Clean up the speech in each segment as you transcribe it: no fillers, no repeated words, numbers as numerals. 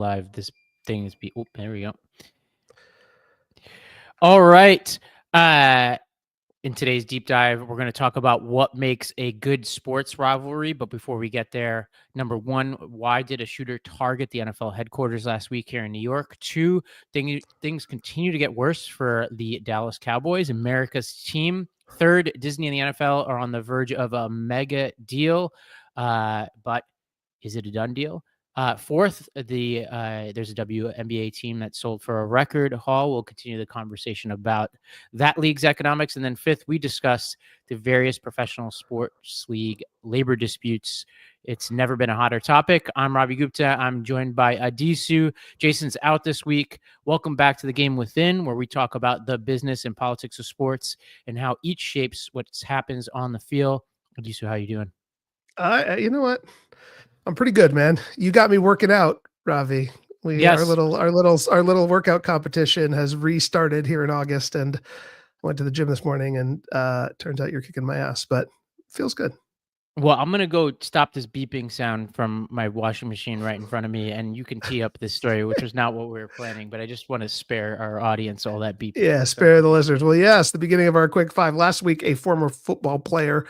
Live. This thing is oh, there we go. All right. Uh in today's deep dive, we're going to talk about what makes a good sports rivalry. But before we get there, number one, why did a shooter target the NFL headquarters last week here in New York? Two, things continue to get worse for the Dallas Cowboys, America's team. Third, Disney and the NFL are on the verge of a mega deal. But is it a done deal? Fourth, there's a WNBA team that sold for a record haul. We'll continue the conversation about that league's economics. And then fifth, we discuss the various professional sports league labor disputes. It's never been a hotter topic. I'm Ravi Gupta. I'm joined by Adisu. Jason's out this week. Welcome back to The Game Within, where we talk about the business and politics of sports and how each shapes what happens on the field. Adisu, how you doing? You know what? I'm pretty good, man. You got me working out, Ravi. Our little workout competition has restarted here in August, and I went to the gym this morning, and turns out you're kicking my ass, but feels good. Well, I'm gonna go stop this beeping sound from my washing machine right in front of me, and you can tee up this story, which was not what we were planning, but I just want to spare our audience all that beeping. Yeah, spare the listeners. Well, yes, the beginning of our quick five. Last week, a former football player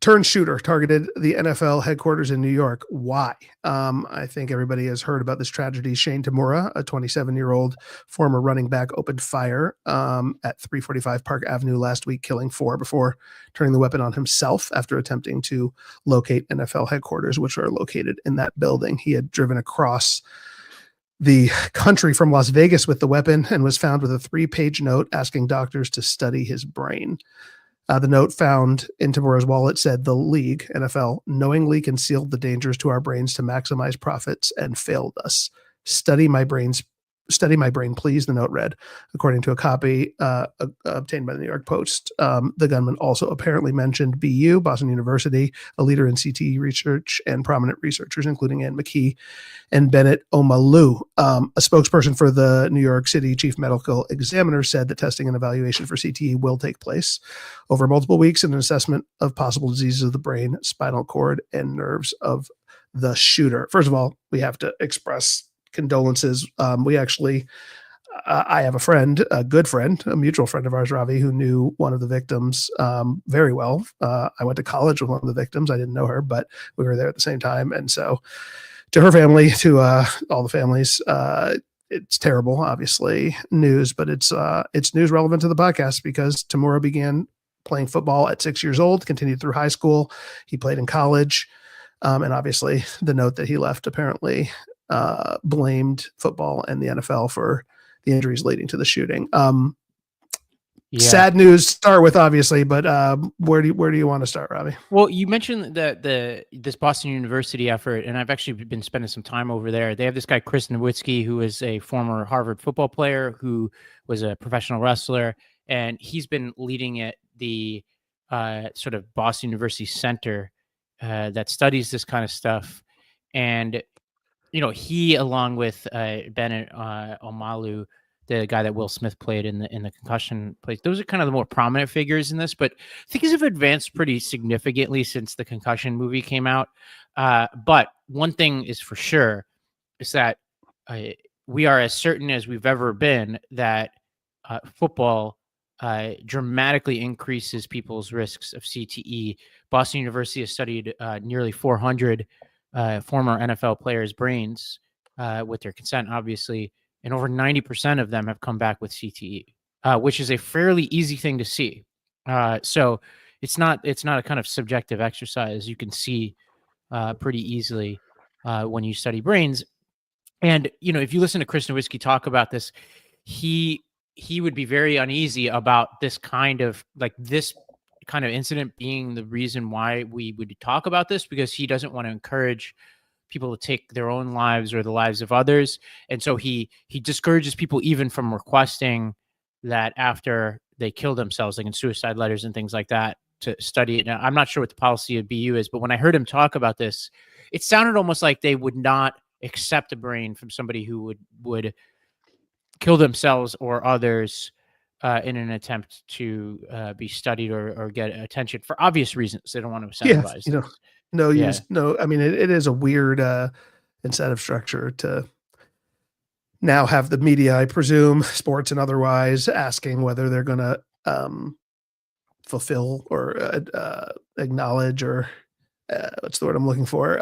turned shooter targeted the NFL headquarters in New York. Why? I think everybody has heard about this tragedy. Shane Tamura, a 27-year-old former running back, opened fire at 345 Park Avenue last week, killing four before turning the weapon on himself after attempting to locate NFL headquarters, which are located in that building. He had driven across the country from Las Vegas with the weapon and was found with a 3-page note asking doctors to study his brain. The note found in Tamura's wallet said, "The league, NFL, knowingly concealed the dangers to our brains to maximize profits and failed us. Study my brain, please," the note read, according to a copy obtained by the New York Post. The gunman also apparently mentioned BU, Boston University, a leader in CTE research, and prominent researchers, including Ann McKee and Bennett Omalu. A spokesperson for the New York City Chief Medical Examiner said that testing and evaluation for CTE will take place over multiple weeks and an assessment of possible diseases of the brain, spinal cord, and nerves of the shooter. First of all, we have to express condolences. I have a friend, a good friend, a mutual friend of ours, Ravi, who knew one of the victims very well. I went to college with one of the victims. I didn't know her, but we were there at the same time. And so to her family, to all the families, it's terrible, obviously, news, but it's news relevant to the podcast because Tamura began playing football at 6 years old, continued through high school. He played in college. And obviously the note that he left apparently blamed football and the NFL for the injuries leading to the shooting. Sad news to start with, obviously, but where do you want to start, Robbie? Well, you mentioned this Boston University effort, and I've actually been spending some time over there. They have this guy, Chris Nowitzki, who is a former Harvard football player who was a professional wrestler, and he's been leading at the sort of Boston University Center that studies this kind of stuff. And he, along with Bennett Omalu, the guy that Will Smith played in the concussion place, those are kind of the more prominent figures in this. But things have advanced pretty significantly since the concussion movie came out. But one thing is for sure is that we are as certain as we've ever been that football dramatically increases people's risks of CTE. Boston University has studied nearly 400 former NFL players' brains with their consent, obviously, and over 90% of them have come back with CTE, which is a fairly easy thing to see. So it's not a kind of subjective exercise. You can see pretty easily when you study brains. And if you listen to Chris Nowitzki talk about this, he would be very uneasy about this kind of incident being the reason why we would talk about this, because he doesn't want to encourage people to take their own lives or the lives of others. And so he discourages people even from requesting that after they kill themselves, like in suicide letters and things like that, to study it. Now, I'm not sure what the policy of BU is, but when I heard him talk about this, it sounded almost like they would not accept a brain from somebody who would kill themselves or others in an attempt to be studied or get attention for obvious reasons. They don't want to incentivize. I mean, it is a weird incentive structure to now have the media, I presume, sports and otherwise, asking whether they're going to fulfill or acknowledge, or what's the word I'm looking for?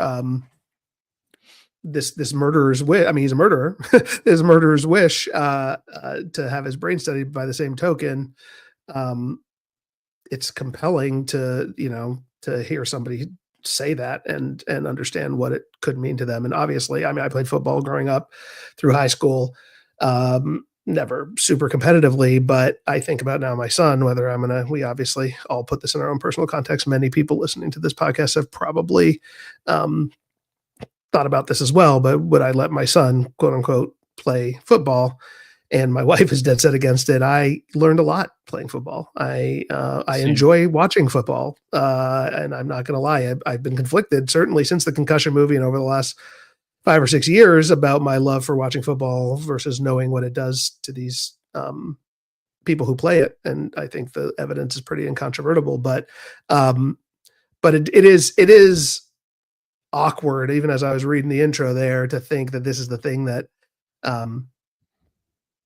This murderer's wish. I mean, he's a murderer. His murderer's wish to have his brain studied. By the same token, it's compelling to hear somebody say that and understand what it could mean to them. And obviously, I mean, I played football growing up through high school. Never super competitively, but I think about now my son, whether we obviously all put this in our own personal context. Many people listening to this podcast have probably thought about this as well, but would I let my son, quote unquote, play football? And my wife is dead set against it. I learned a lot playing football. I enjoy watching football. And I'm not going to lie. I've been conflicted, certainly since the concussion movie and over the last 5 or 6 years, about my love for watching football versus knowing what it does to these people who play it. And I think the evidence is pretty incontrovertible, but it is awkward, even as I was reading the intro there, to think that this is the thing that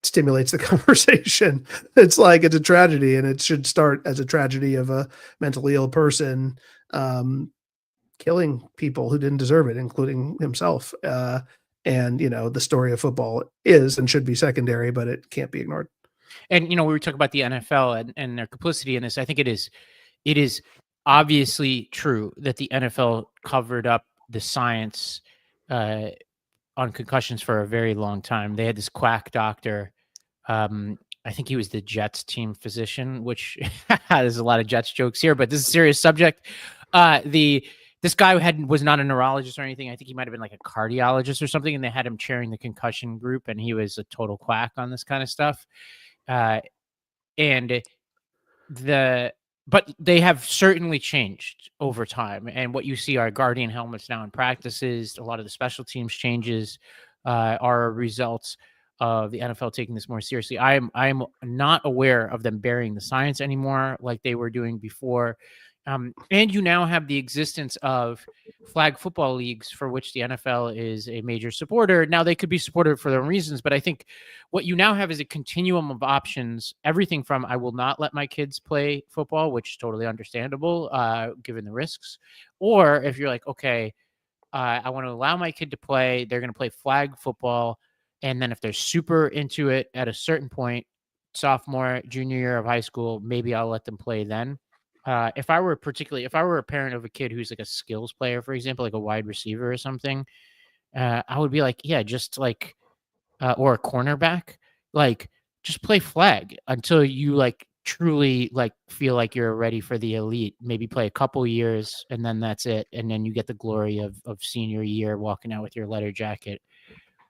stimulates the conversation. It's like, it's a tragedy, and it should start as a tragedy of a mentally ill person killing people who didn't deserve it, including himself. And the story of football is and should be secondary, but it can't be ignored. And we were talking about the NFL and their complicity in this. I think it is obviously true that the NFL covered up the science on concussions for a very long time. They had this quack doctor. I think he was the Jets team physician, which there's a lot of Jets jokes here, but this is a serious subject. This guy was not a neurologist or anything. I think he might have been like a cardiologist or something, and they had him chairing the concussion group, and he was a total quack on this kind of stuff. But they have certainly changed over time. And what you see are Guardian helmets now in practices. A lot of the special teams changes are results of the NFL taking this more seriously. I am not aware of them burying the science anymore like they were doing before. And you now have the existence of flag football leagues for which the NFL is a major supporter. Now, they could be supported for their own reasons, but I think what you now have is a continuum of options, everything from I will not let my kids play football, which is totally understandable given the risks, or if you're like, okay, I want to allow my kid to play, they're going to play flag football. And then if they're super into it at a certain point, sophomore, junior year of high school, maybe I'll let them play then. If I were a parent of a kid who's like a skills player, for example, like a wide receiver or something, I would be like, yeah, just like, or a cornerback, like just play flag until you like truly like feel like you're ready for the elite. Maybe play a couple years and then that's it. And then you get the glory of senior year walking out with your leather jacket.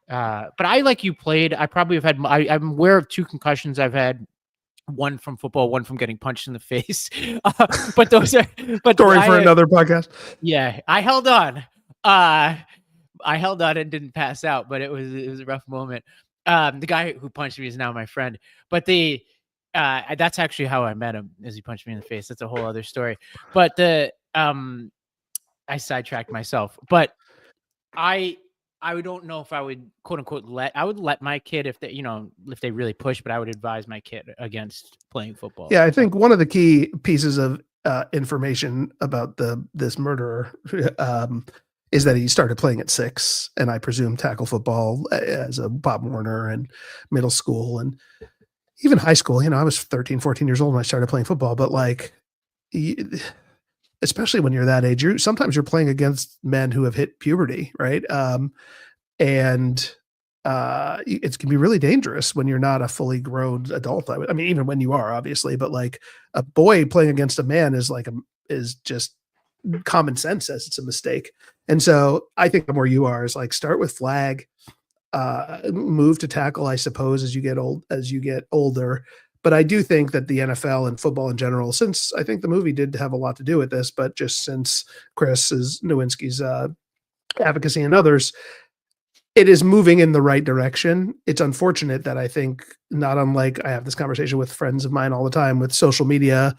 But I, like you, played. I probably have had, I'm aware of 2 concussions I've had. One from football, one from getting punched in the face. But those are story for another podcast. Yeah, I held on. I held on and didn't pass out, but it was a rough moment. The guy who punched me is now my friend. But that's actually how I met him, is he punched me in the face. That's a whole other story. But I sidetracked myself. But I don't know if I would, quote unquote, let my kid, if they really push, but I would advise my kid against playing football. Yeah, I think one of the key pieces of information about this murderer is that he started playing at 6, and I presume tackle football as a Pop Warner and middle school and even high school. I was 13, 14 years old when I started playing football, but like, especially when you're that age, sometimes you're playing against men who have hit puberty, right? And it can be really dangerous when you're not a fully grown adult. I mean, even when you are, obviously, but like a boy playing against a man is just common sense says it's a mistake. And so I think the more you are is like, start with flag, move to tackle, I suppose, as you get older. But I do think that the NFL and football in general, since I think the movie did have a lot to do with this, but just since Nowinski's advocacy and others, it is moving in the right direction. It's unfortunate that I think, not unlike I have this conversation with friends of mine all the time with social media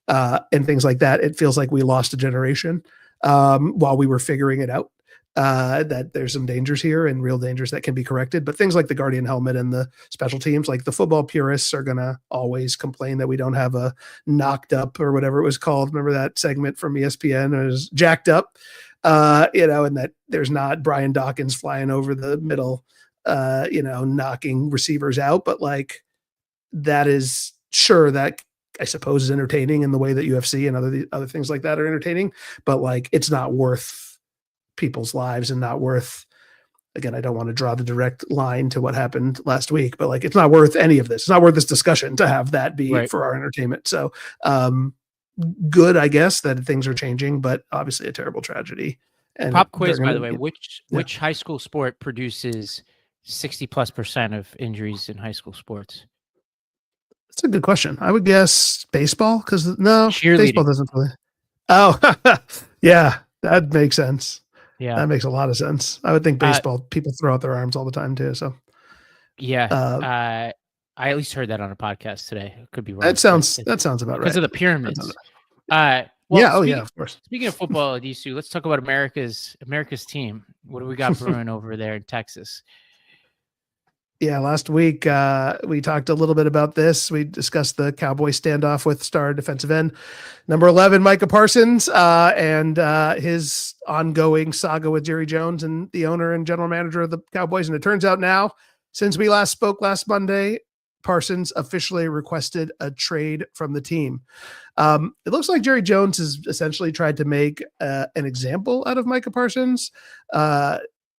and things like that, it feels like we lost a generation while we were figuring it out. that there's some dangers here and real dangers that can be corrected. But things like the Guardian helmet and the special teams, like the football purists are going to always complain that we don't have a knocked up or whatever it was called. Remember that segment from ESPN? It was jacked up, and that there's not Brian Dawkins flying over the middle, knocking receivers out. But like that is sure that I suppose is entertaining in the way that UFC and other things like that are entertaining. But like it's not worth people's lives and not worth, again, I don't want to draw the direct line to what happened last week, but like it's not worth any of this. It's not worth this discussion to have that be right for our entertainment. So good, I guess, that things are changing, but obviously a terrible tragedy. And pop quiz, by the way, which high school sport produces 60+% of injuries in high school sports? That's a good question. I would guess baseball, because baseball doesn't really. Oh, yeah, that makes sense. Yeah, that makes a lot of sense. I would think baseball, people throw out their arms all the time too. So, yeah, I at least heard that on a podcast today. It could be wrong. That sounds about right. Because of the pyramids. Of course. Speaking of football, Adisu, let's talk about America's team. What do we got brewing over there in Texas? Yeah, last week we talked a little bit about this. We discussed the Cowboys standoff with star defensive end number 11, Micah Parsons, and his ongoing saga with Jerry Jones and the owner and general manager of the Cowboys. And it turns out now, since we last spoke last Monday, Parsons officially requested a trade from the team. It looks like Jerry Jones has essentially tried to make an example out of Micah Parsons,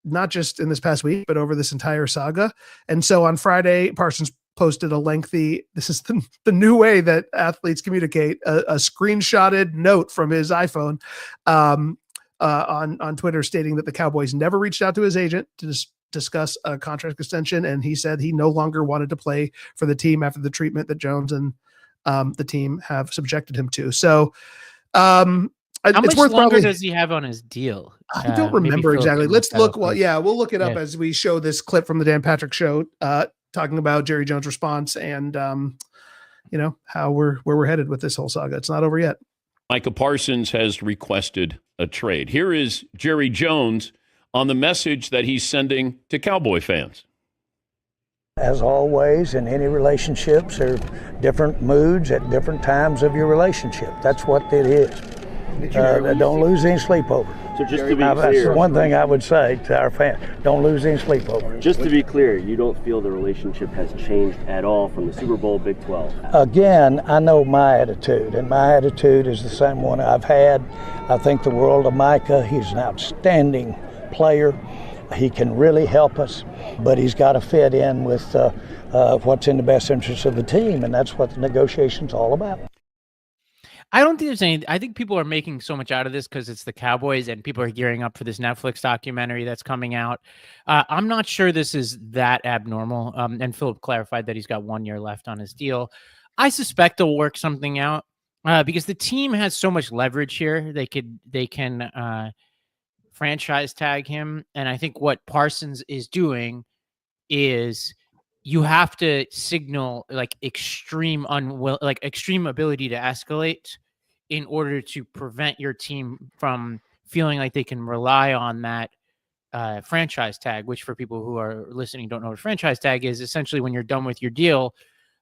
not just in this past week, but over this entire saga. And so on Friday, Parsons posted a lengthy, this is the new way that athletes communicate, a screenshotted note from his iPhone on Twitter stating that the Cowboys never reached out to his agent to discuss a contract extension. And he said he no longer wanted to play for the team after the treatment that Jones and the team have subjected him to. So how much longer does he have on his deal? I don't remember exactly. Let's look. Well, yeah, we'll look it up as we show this clip from the Dan Patrick Show, talking about Jerry Jones' response and how where we're headed with this whole saga. It's not over yet. Micah Parsons has requested a trade. Here is Jerry Jones on the message that he's sending to Cowboy fans. As always, in any relationships, there are different moods at different times of your relationship. That's what it is. Don't lose any sleep over. So just to be clear, that's one thing I would say to our fans. Don't lose any sleep over. Just to be clear, you don't feel the relationship has changed at all from the Super Bowl, Big 12? Again, I know my attitude, and my attitude is the same one I've had. I think the world of Micah. He's an outstanding player. He can really help us, but he's got to fit in with what's in the best interest of the team, and that's what the negotiation's all about. I don't think there's any. I think people are making so much out of this because it's the Cowboys and people are gearing up for this Netflix documentary that's coming out. I'm not sure this is that abnormal. And Philip clarified that he's got 1 year left on his deal. I suspect they'll work something out because the team has so much leverage here. They can franchise tag him, and I think what Parsons is doing is you have to signal like extreme ability to escalate in order to prevent your team from feeling like they can rely on that franchise tag, which for people who are listening don't know what a franchise tag is. Essentially, when you're done with your deal,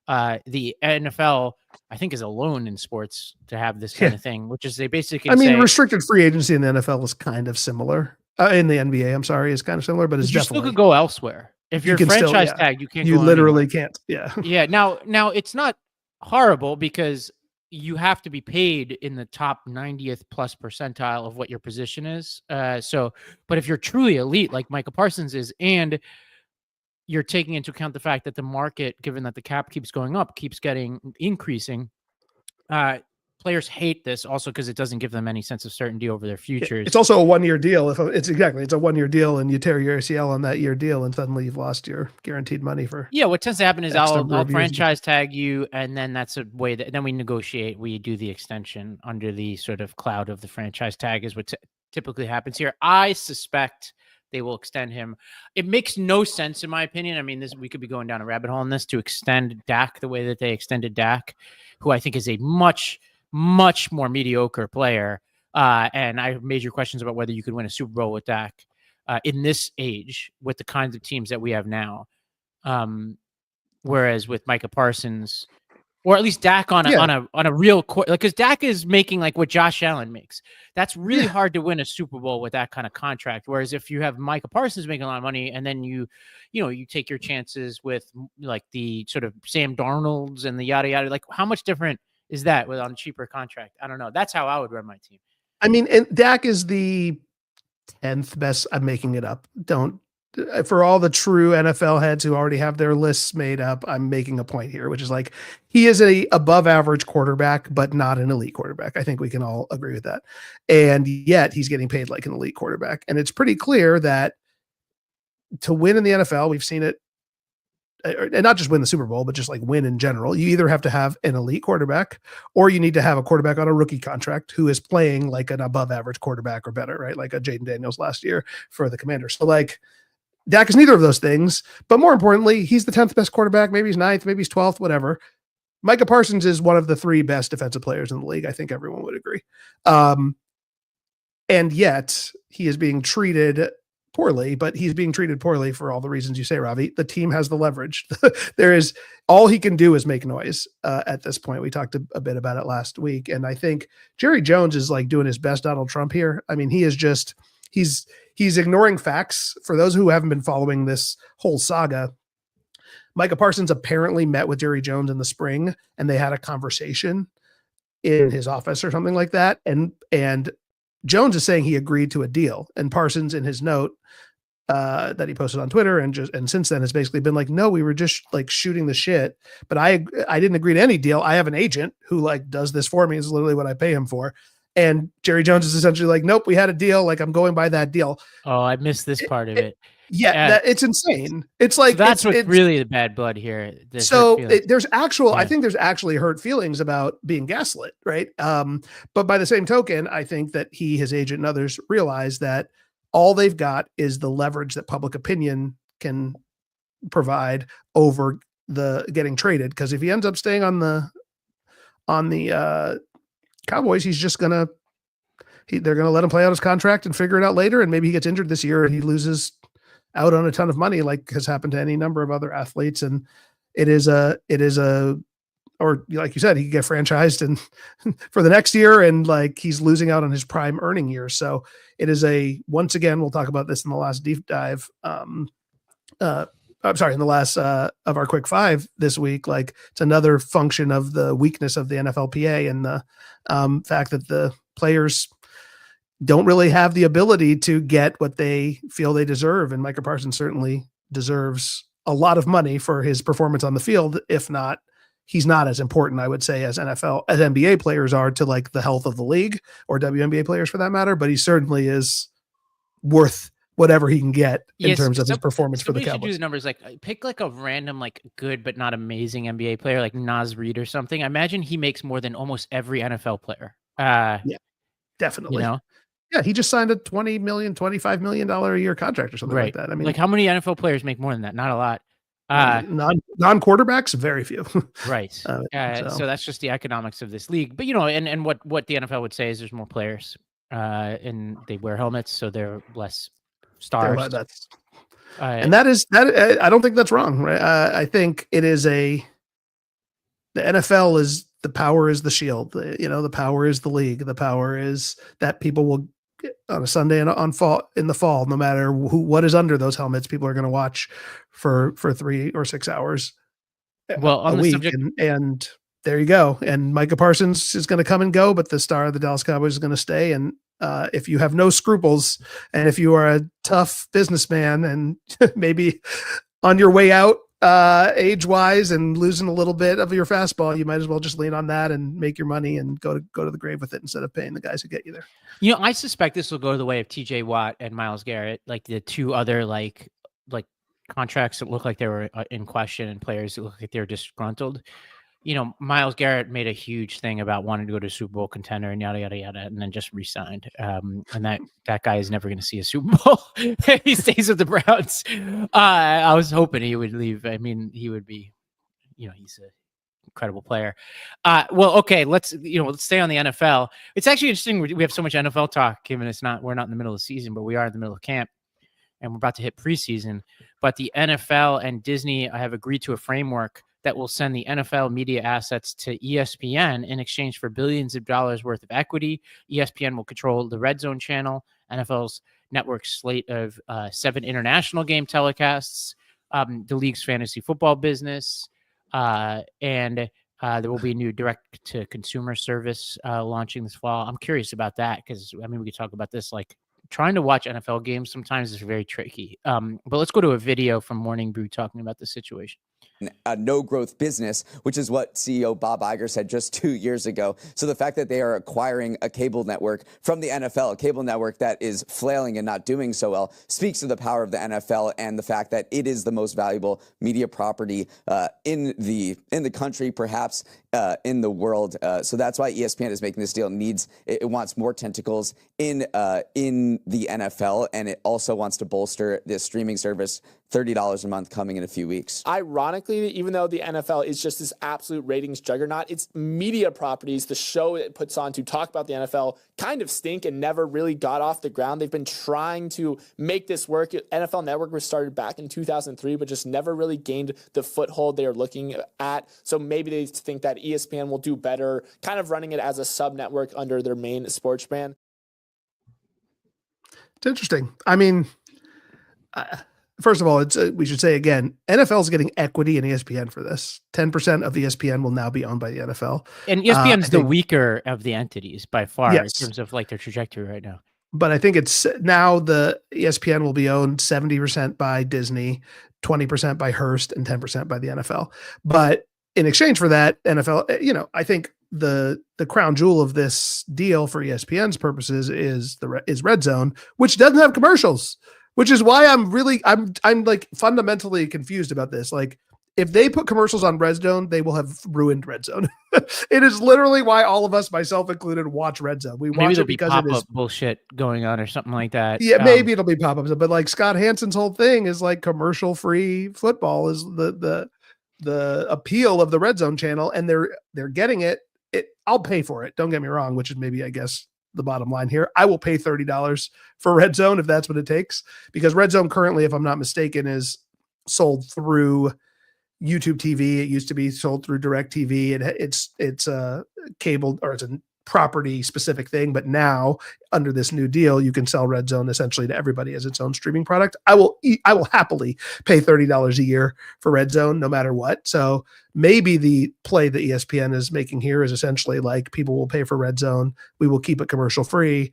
the NFL, I think, is alone in sports to have this kind of thing, which is they basically restricted free agency in the NFL is kind of similar. In the NBA, I'm sorry, is kind of similar, but it's you still could go elsewhere. If you're franchise tagged, you can't. You literally can't. Yeah. Yeah. Now it's not horrible because you have to be paid in the top 90th plus percentile of what your position is. But if you're truly elite, like Micah Parsons is, and you're taking into account the fact that the market, given that the cap keeps going up, keeps increasing, players hate this also because it doesn't give them any sense of certainty over their futures. It's also a 1 year deal. It's a 1 year deal and you tear your ACL on that year deal and suddenly you've lost your guaranteed money for. Yeah. What tends to happen is I'll franchise tag you. And then that's a way that then we negotiate. We do the extension under the sort of cloud of the franchise tag is what typically happens here. I suspect they will extend him. It makes no sense in my opinion. I mean, we could be going down a rabbit hole in this to extend Dak the way that they extended Dak, who I think is a much more mediocre player. And I have major questions about whether you could win a Super Bowl with Dak. in this age with the kinds of teams that we have now. Whereas with Micah Parsons, or at least Dak on a real court, like, because Dak is making like what Josh Allen makes. That's really hard to win a Super Bowl with that kind of contract. Whereas if you have Micah Parsons making a lot of money, and then you take your chances with like the sort of Sam Darnolds and the yada yada, like how much different is that with on a cheaper contract? I don't know. That's how I would run my team. I mean, and Dak is the 10th best. I'm making it up. For all the true NFL heads who already have their lists made up, I'm making a point here, which is like, he is a above average quarterback, but not an elite quarterback. I think we can all agree with that. And yet he's getting paid like an elite quarterback. And it's pretty clear that to win in the NFL, we've seen it, and not just win the Super Bowl, but just like win in general. You either have to have an elite quarterback, or you need to have a quarterback on a rookie contract who is playing like an above average quarterback or better, right? Like a Jaden Daniels last year for the Commanders. So like, Dak is neither of those things, but more importantly, he's the 10th best quarterback. Maybe he's 9th, maybe he's 12th, whatever. Micah Parsons is one of the 3 best defensive players in the league. I think everyone would agree. And yet he is being treated poorly, but he's being treated poorly for all the reasons you say, Ravi. The team has the leverage. All he can do is make noise at this point. We talked a bit about it last week. And I think Jerry Jones is like doing his best Donald Trump here. I mean, he is just, he's ignoring facts. For those who haven't been following this whole saga, Micah Parsons apparently met with Jerry Jones in the spring, and they had a conversation in his office or something like that. And Jones is saying he agreed to a deal, and Parsons in his note that he posted on Twitter and since then has basically been like, no, we were just like shooting the shit, but I didn't agree to any deal. I have an agent who like does this for me. Is literally what I pay him for. And Jerry Jones is essentially like, nope, we had a deal. Like, I'm going by that deal. Oh, I missed this part of it. Yeah, it's insane. It's like, so that's what's really the bad blood here. There's I think there's actually hurt feelings about being gaslit, right? But by the same token, I think that his agent and others realize that all they've got is the leverage that public opinion can provide over the getting traded. Because if he ends up staying on the Cowboys, he's just they're gonna let him play out his contract and figure it out later. And maybe he gets injured this year and he loses out on a ton of money, like has happened to any number of other athletes. And or like you said, he could get franchised and for the next year, and like he's losing out on his prime earning years. So it is once again, we'll talk about this in the last deep dive. I'm sorry, in the last of our quick 5 this week. Like, it's another function of the weakness of the NFLPA and the fact that the players don't really have the ability to get what they feel they deserve. And Micah Parsons certainly deserves a lot of money for his performance on the field. If not, he's not as important, I would say, as NBA players are to like the health of the league, or WNBA players for that matter. But he certainly is worth whatever he can get in terms of his performance for the Cowboys. Do the numbers, like pick like a random, like good but not amazing NBA player, like Naz Reid or something. I imagine he makes more than almost every NFL player. Yeah, definitely. Yeah, he just signed a $20 million, $25 million a year contract or something like that. I mean, like, how many NFL players make more than that? Not a lot. Non-quarterbacks, very few. Right. So that's just the economics of this league. But and what the NFL would say is there's more players, and they wear helmets, so they're less stars. And that is that. I don't think that's wrong. Right? I think it is the NFL is the power is the shield. The power is the league. The power is that people will on a Sunday and in the fall, no matter what is under those helmets, people are going to watch for 3 or 6 hours on a week. And there you go. And Micah Parsons is going to come and go, but the star of the Dallas Cowboys is going to stay. And if you have no scruples, and if you are a tough businessman and maybe on your way out age-wise and losing a little bit of your fastball, you might as well just lean on that and make your money and go to the grave with it instead of paying the guys who get you there. I suspect this will go the way of TJ Watt and Myles Garrett, like the 2 other like contracts that look like they were in question, and players that look like they're disgruntled. Myles Garrett made a huge thing about wanting to go to a Super Bowl contender and yada, yada, yada, and then just re-signed. And that guy is never going to see a Super Bowl. He stays with the Browns. I was hoping he would leave. I mean, he would be, he's an incredible player. Well, okay, let's stay on the NFL. It's actually interesting. We have so much NFL talk, given we're not in the middle of the season, but we are in the middle of camp. and we're about to hit preseason. But the NFL and Disney have agreed to a framework that will send the NFL media assets to ESPN in exchange for billions of dollars worth of equity. ESPN will control the Red Zone channel, NFL's network slate of 7 international game telecasts, the league's fantasy football business, and there will be a new direct-to-consumer service launching this fall. I'm curious about that because, I mean, we could talk about this. Like, trying to watch NFL games sometimes is very tricky. But let's go to a video from Morning Brew talking about the situation. A no-growth business, which is what CEO Bob Iger said just 2 years ago. So the fact that they are acquiring a cable network from the NFL, a cable network that is flailing and not doing so well, speaks to the power of the NFL and the fact that it is the most valuable media property in the country, perhaps in the world. So that's why ESPN is making this deal. It wants more tentacles in the NFL, and it also wants to bolster this streaming service. $30 a month coming in a few weeks. Ironically, even though the NFL is just this absolute ratings juggernaut, its media properties, the show it puts on to talk about the NFL, kind of stink and never really got off the ground. They've been trying to make this work. NFL Network was started back in 2003, but just never really gained the foothold they are looking at. So maybe they think that ESPN will do better, kind of running it as a sub-network under their main sports brand. It's interesting. I mean, first of all, we should say again, NFL is getting equity in ESPN for this. 10% of ESPN will now be owned by the NFL. And ESPN's the weaker of the entities by far, yes, in terms of like their trajectory right now. But I think it's now the ESPN will be owned 70% by Disney, 20% by Hearst, and 10% by the NFL. But in exchange for that, NFL, I think the crown jewel of this deal for ESPN's purposes is Red Zone, which doesn't have commercials. Which is why I'm like fundamentally confused about this. Like, if they put commercials on Red Zone, they will have ruined Red Zone. It is literally why all of us, myself included, watch Red Zone. We watch it because it is bullshit going on or something like that. Yeah, maybe it'll be pop-ups, but like Scott Hansen's whole thing is like commercial-free football is the appeal of the Red Zone channel, and they're getting it. I'll pay for it. Don't get me wrong, which is maybe, I guess, the bottom line here. I will pay $30 for Red Zone if that's what it takes, because Red Zone currently, if I'm not mistaken, is sold through YouTube TV. It used to be sold through DirecTV. It's a cable, or it's a property specific thing, but now under this new deal, you can sell Red Zone essentially to everybody as its own streaming product. I will happily pay $30 a year for Red Zone no matter what. So maybe the play that ESPN is making here is essentially like, people will pay for Red Zone. We will keep it commercial free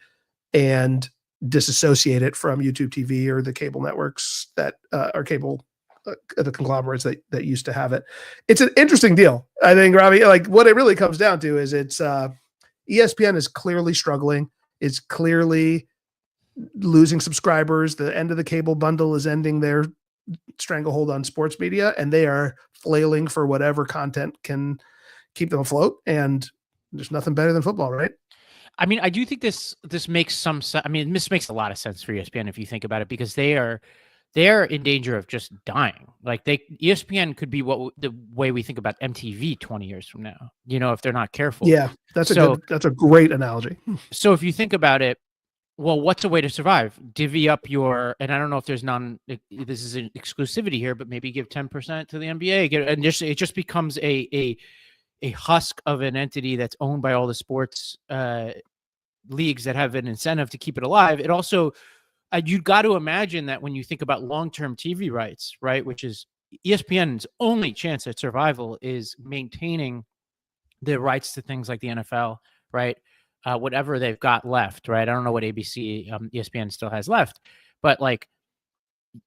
and disassociate it from YouTube TV or the cable networks that are cable, the conglomerates that used to have it. It's an interesting deal. I think, Robbie, like what it really comes down to is it's ESPN is clearly struggling. It's clearly losing subscribers. The end of the cable bundle is ending their stranglehold on sports media, and they are flailing for whatever content can keep them afloat. And there's nothing better than football, right? I mean, I do think this makes some sense. I mean, this makes a lot of sense for ESPN if you think about it, because they're in danger of just dying. Like ESPN could be the way we think about MTV 20 years from now, if they're not careful. Yeah, that's a great analogy. So if you think about it, well, what's a way to survive? Divvy up and I don't know if there's this is an exclusivity here, but maybe give 10% to the NBA, and it just becomes a husk of an entity that's owned by all the sports leagues that have an incentive to keep it alive. It also, you got to imagine that when you think about long-term TV rights, right, which is ESPN's only chance at survival is maintaining the rights to things like the NFL, right? Whatever they've got left, right? I don't know what ABC, ESPN still has left, but like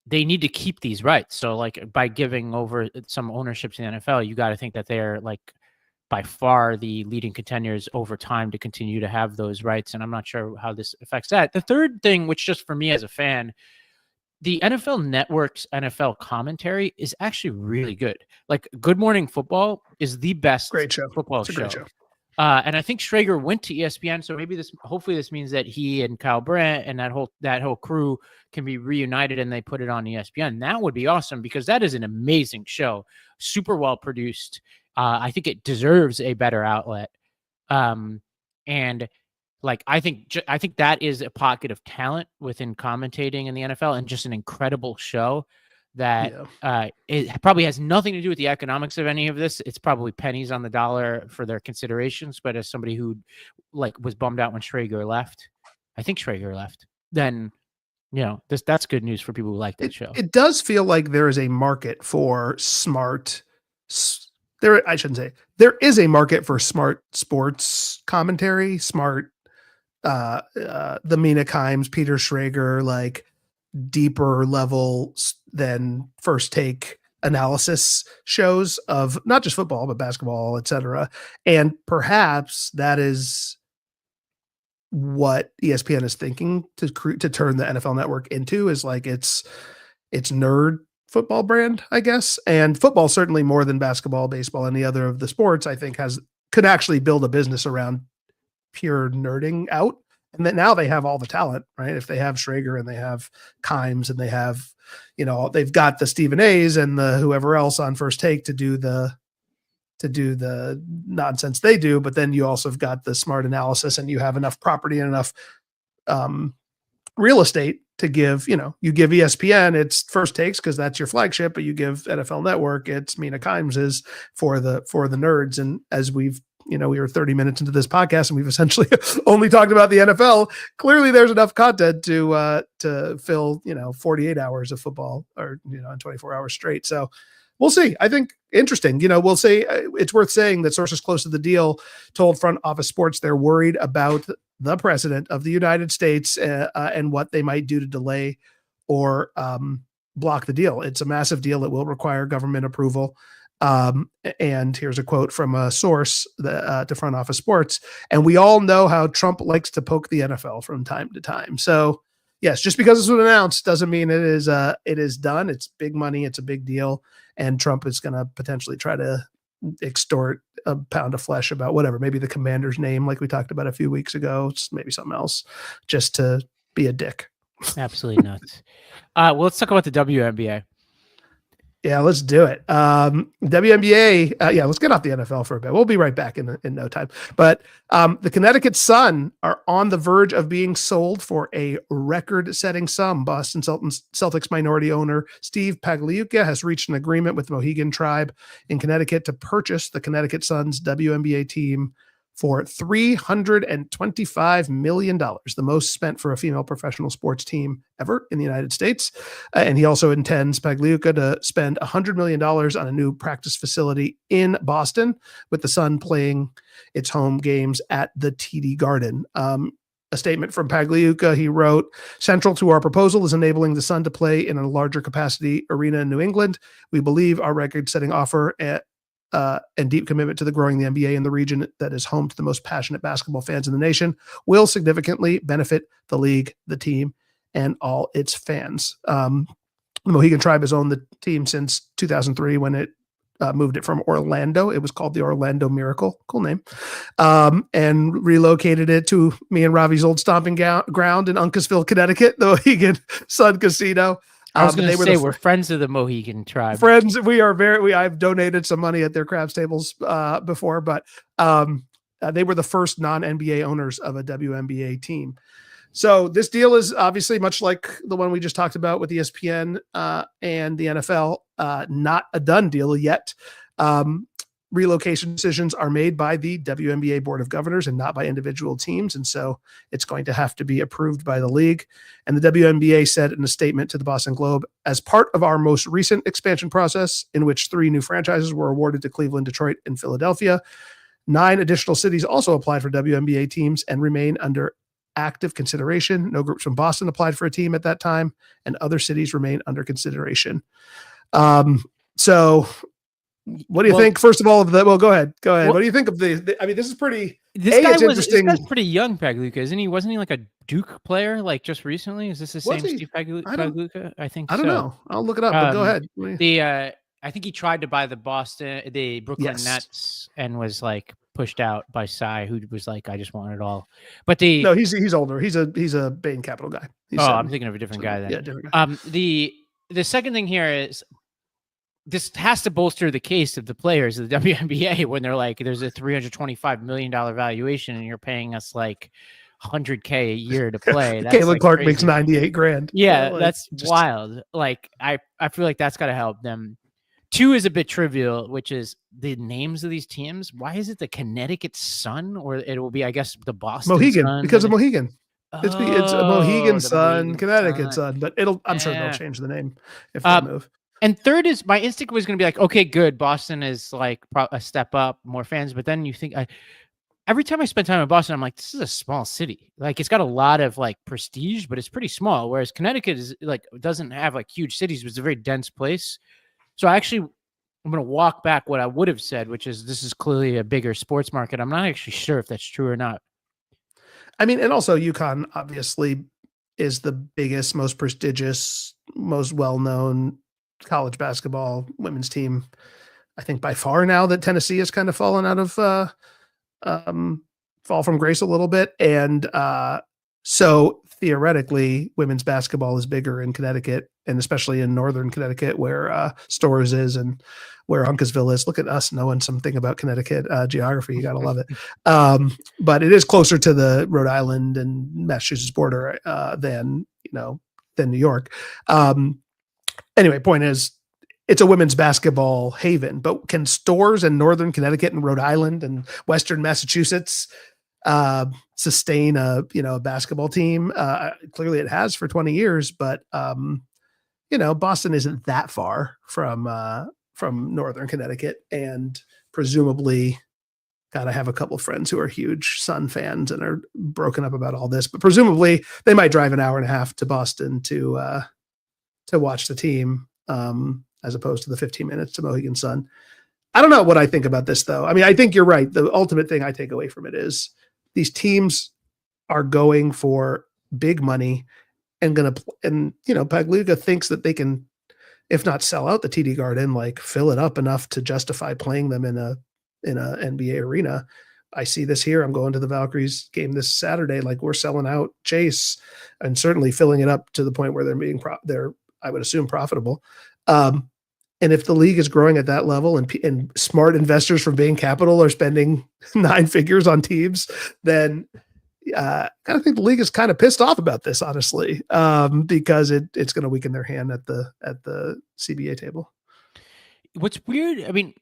they need to keep these rights. So like by giving over some ownership to the NFL, you got to think that they're like by far the leading contenders over time to continue to have those rights. And I'm not sure how this affects that. The third thing, which just for me as a fan, the NFL Network's NFL commentary is actually really good. Like Good Morning Football is the best football show. Great show. And I think Schrager went to ESPN, so maybe hopefully this means that he and Kyle Brandt and that whole crew can be reunited and they put it on ESPN. That would be awesome, because that is an amazing show, super well produced. I think it deserves a better outlet. And Like, I think that is a pocket of talent within commentating in the NFL, and just an incredible show that it probably has nothing to do with the economics of any of this. It's probably pennies on the dollar for their considerations. But as somebody who was bummed out when Schrager left, I think Schrager left, then, that's good news for people who like that show. It does feel like there is a market for smart. I shouldn't say there is a market for smart sports commentary, smart, the Mina Kimes, Peter Schrager, like deeper level than First Take analysis shows of not just football, but basketball, etc. And perhaps that is what ESPN is thinking to turn the NFL Network into, is like its nerd football brand, I guess. And football, certainly more than basketball, baseball, any other of the sports, I think could actually build a business around pure nerding out. And then now they have all the talent, right? If they have Schrager and they have Kimes and they have, they've got the Stephen A's and the whoever else on First Take to do the nonsense they do. But then you also have got the smart analysis, and you have enough property and enough real estate to give, you give ESPN its First Takes because that's your flagship, but you give NFL Network its Mina Kimes's for the nerds. And as we've, we were 30 minutes into this podcast and we've essentially only talked about the NFL. Clearly there's enough content to fill, 48 hours of football, or, in 24 hours straight. So we'll see. I think interesting, we'll say it's worth saying that sources close to the deal told Front Office Sports they're worried about the president of the United States and what they might do to delay or block the deal. It's a massive deal. It will require government approval. And here's a quote from a source to Front Office Sports. And we all know how Trump likes to poke the NFL from time to time. So yes, just because it's been announced doesn't mean it is done. It's big money. It's a big deal. And Trump is going to potentially try to extort a pound of flesh about whatever, maybe the commander's name, like we talked about a few weeks ago, maybe something else, just to be a dick. Absolutely nuts. Well, let's talk about the WNBA. Yeah, let's do it. WNBA. Let's get off the NFL for a bit. We'll be right back in no time. But the Connecticut Sun are on the verge of being sold for a record-setting sum. Boston Celtics minority owner Steve Pagliuca has reached an agreement with the Mohegan Tribe in Connecticut to purchase the Connecticut Sun's WNBA team for $325 million, the most spent for a female professional sports team ever in the United States. And he also intends, Pagliuca, to spend $100 million on a new practice facility in Boston, with the Sun playing its home games at the TD Garden. A statement from Pagliuca, he wrote, "Central to our proposal is enabling the Sun to play in a larger capacity arena in New England. We believe our record-setting offer and deep commitment to the growing the NBA in the region that is home to the most passionate basketball fans in the nation will significantly benefit the league, the team, and all its fans." The Mohegan Tribe has owned the team since 2003 when it moved it from Orlando. It was called the Orlando Miracle. Cool name. And relocated it to me and Ravi's old stomping ground in Uncasville, Connecticut, the Mohegan Sun Casino. I was going to say we're friends of the Mohegan Tribe. Friends, I've donated some money at their craps tables before, but they were the first non-NBA owners of a WNBA team. So this deal is obviously much like the one we just talked about with ESPN and the NFL, not a done deal yet. Relocation decisions are made by the WNBA Board of Governors and not by individual teams. And so it's going to have to be approved by the league. And the WNBA said in a statement to the Boston Globe, "As part of our most recent expansion process, in which 3 new franchises were awarded to Cleveland, Detroit, and Philadelphia, 9 additional cities also applied for WNBA teams and remain under active consideration. No groups from Boston applied for a team at that time, and other cities remain under consideration." So what do you think, first of all, of the, well, go ahead. What do you think of the I mean, this is pretty, this guy's pretty young, Pagliuca, isn't he? Wasn't he like a Duke player, like just recently? Is this the same Steve Pagliuca? I think I don't know. I'll look it up, but go ahead. I think he tried to buy the Brooklyn Nets and was like pushed out by Cy, who was like, "I just want it all." But no, he's older. He's a Bain Capital guy. I'm thinking of a different guy then. Yeah, different guy. The second thing here is, this has to bolster the case of the players of the WNBA when they're like, there's a $325 million valuation and you're paying us like 100K a year to play. That's Caitlin like Clark crazy. makes 98 grand. Yeah, Like, that's just wild. Like I feel like that's got to help them. 2 is a bit trivial, which is the names of these teams. Why is it the Connecticut Sun, or it will be, I guess, the Boston Mohegan, Sun? because of Mohegan. It's a Mohegan The Sun, Mohegan Connecticut Sun. Sun, but I'm sure they'll Eh. change the name if they move. And 3rd is, my instinct was going to be like, okay, good. Boston is like a step up, more fans. But then you think, every time I spend time in Boston, I'm like, this is a small city. Like, it's got a lot of like prestige, but it's pretty small. Whereas Connecticut is like, doesn't have like huge cities, but it's a very dense place. So I'm going to walk back what I would have said, which is this is clearly a bigger sports market. I'm not actually sure if that's true or not. I mean, and also UConn obviously is the biggest, most prestigious, most well-known college basketball women's team, I think, by far, now that Tennessee has kind of fallen out of fall from grace a little bit. And so theoretically, women's basketball is bigger in Connecticut, and especially in northern Connecticut, where Storrs is and where Uncasville is. Look at us knowing something about Connecticut geography. You got to love it. But it is closer to the Rhode Island and Massachusetts border than New York. Anyway, point is, it's a women's basketball haven. But can Storrs and northern Connecticut and Rhode Island and western Massachusetts sustain a basketball team? Clearly it has for 20 years, but Boston isn't that far from northern Connecticut, and presumably, God, I have a couple of friends who are huge Sun fans and are broken up about all this, but presumably they might drive an hour and a half to Boston to watch the team, as opposed to the 15 minutes to Mohegan Sun. I don't know what I think about this, though. I mean, I think you're right. The ultimate thing I take away from it is these teams are going for big money and Pagliuca thinks that they can, if not sell out the TD Garden, like fill it up enough to justify playing them in a NBA arena. I see this here. I'm going to the Valkyries game this Saturday. Like, we're selling out Chase and certainly filling it up to the point where they're I would assume profitable. And if the league is growing at that level and smart investors from Bain Capital are spending 9 figures on teams, then I kind of think the league is kind of pissed off about this, honestly, because it's going to weaken their hand at the CBA table. What's weird, I mean,